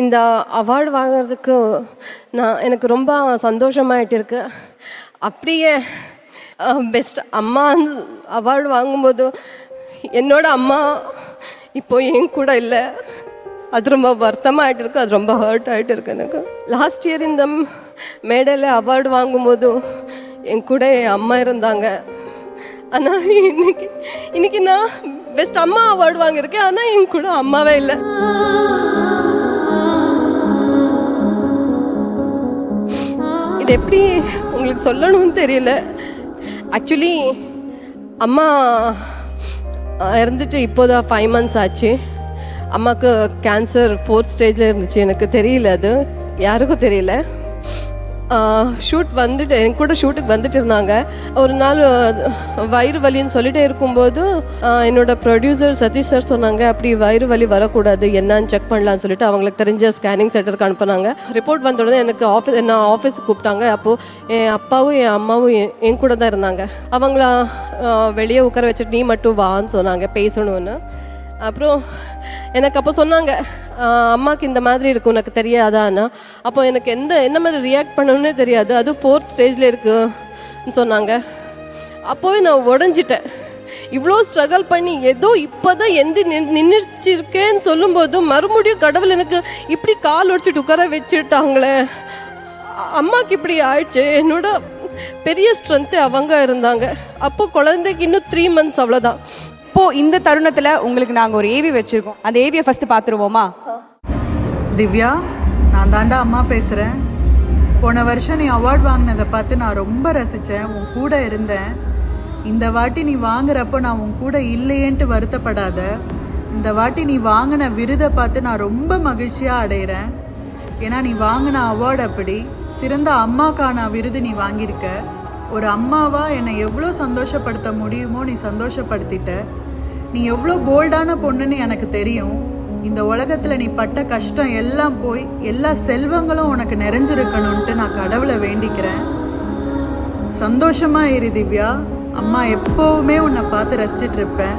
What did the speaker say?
இந்த அவார்டு வாங்குறதுக்கு எனக்கு ரொம்ப சந்தோஷமாயிட்டு இருக்கு. அப்படியே பெஸ்ட் அம்மா அவார்டு வாங்கும்போது என்னோட அம்மா இப்போ என் கூட இல்லை. அது ரொம்ப வருத்தமாகிட்டு இருக்கு. அது ரொம்ப ஹர்ட் ஆகிட்டு இருக்கு எனக்கு. லாஸ்ட் இயர் இந்த மேடையில் அவார்டு வாங்கும்போது என் கூட என் அம்மா இருந்தாங்க. ஆனால் இன்னைக்கு நான் பெஸ்ட் அம்மா அவார்டு வாங்கியிருக்கேன். ஆனால் என் கூட அம்மாவே இல்லை. இது எப்படி உங்களுக்கு சொல்லணும்னு தெரியல. ஆக்சுவலி அம்மா இறந்துட்டு இப்போதான் 5 months ஆச்சு. அம்மாவுக்கு கேன்சர் 4th ஸ்டேஜில் இருந்துச்சு. எனக்கு தெரியல, அது யாருக்கும் தெரியல. ஷூட் வந்துட்டு என் கூட ஷூட்டுக்கு வந்துட்டு இருந்தாங்க. ஒரு நாள் வயிறு வலின்னு சொல்லிட்டே இருக்கும்போது என்னோட ப்ரொடியூசர் சதீஷ் சார் சொன்னாங்க, அப்படி வயிறு வலி வரக்கூடாது, என்னன்னு செக் பண்ணலான்னு சொல்லிட்டு அவங்களுக்கு தெரிஞ்ச ஸ்கேனிங் சென்டருக்கு அனுப்புனாங்க. ரிப்போர்ட் வந்த உடனே எனக்கு ஆஃபீஸுக்கு கூப்பிட்டாங்க. அப்போது என் அப்பாவும் என் அம்மாவும் என் கூட தான் இருந்தாங்க. அவங்கள வெளியே உட்கார வச்சுட்டு நீ மட்டும் வான்னு சொன்னாங்க பேசணும்னு. அப்புறம் எனக்கு அப்போ சொன்னாங்க, அம்மாவுக்கு இந்த மாதிரி இருக்குது, உனக்கு தெரியாதான்னா. அப்போ எனக்கு என்ன மாதிரி ரியாக்ட் பண்ணணுன்னே தெரியாது. அது 4th ஸ்டேஜில் இருக்குன்னு சொன்னாங்க. அப்போவே நான் உடஞ்சிட்டேன். இவ்வளோ ஸ்ட்ரகிள் பண்ணி ஏதோ இப்போ தான் நின்றுச்சிருக்கேன்னு சொல்லும்போது மறுபடியும் கடவுள் எனக்கு இப்படி கால் உடச்சிட்டு உட்கார வச்சுட்டாங்களே. அம்மாவுக்கு இப்படி ஆயிடுச்சு. என்னோட பெரிய ஸ்ட்ரென்த்து அவங்க இருந்தாங்க. அப்போ குழந்தைக்கு இன்னும் 3 months அவ்வளோதான். இப்போது இந்த தருணத்தில் உங்களுக்கு நாங்கள் ஒரு ஏவி வச்சுருக்கோம். அந்த ஏவியை ஃபஸ்ட்டு பார்த்துருவோமா? திவ்யா, நான் தாண்டா அம்மா பேசுகிறேன். போன வருஷம் நீ அவார்ட் வாங்கினதை பார்த்து நான் ரொம்ப ரசித்தேன், உன் கூட இருந்தேன். இந்த வாட்டி நீ வாங்குறப்போ நான் உன் கூட இல்லையேன்ட்டு வருத்தப்படாத. இந்த வாட்டி நீ வாங்கின விருதை பார்த்து நான் ரொம்ப மகிழ்ச்சியாக அடைகிறேன். ஏன்னா நீ வாங்கின அவார்டு அப்படி சிறந்த அம்மாக்கான விருது நீ வாங்கியிருக்க. ஒரு அம்மாவாக என்னை எவ்வளோ சந்தோஷப்படுத்த முடியுமோ நீ சந்தோஷப்படுத்திட்ட. நீ எவ்வளோ போல்டான பொண்ணுன்னு எனக்கு தெரியும். இந்த உலகத்தில் நீ பட்ட கஷ்டம் எல்லாம் போய் எல்லா செல்வங்களும் உனக்கு நிறைஞ்சிருக்கணும்ன்ட்டு நான் கடவுளை வேண்டிக்கிறேன். சந்தோஷமாக இரு திவ்யா. அம்மா எப்போவுமே உன்னை பார்த்து ரசிச்சிட்டு இருப்பேன்.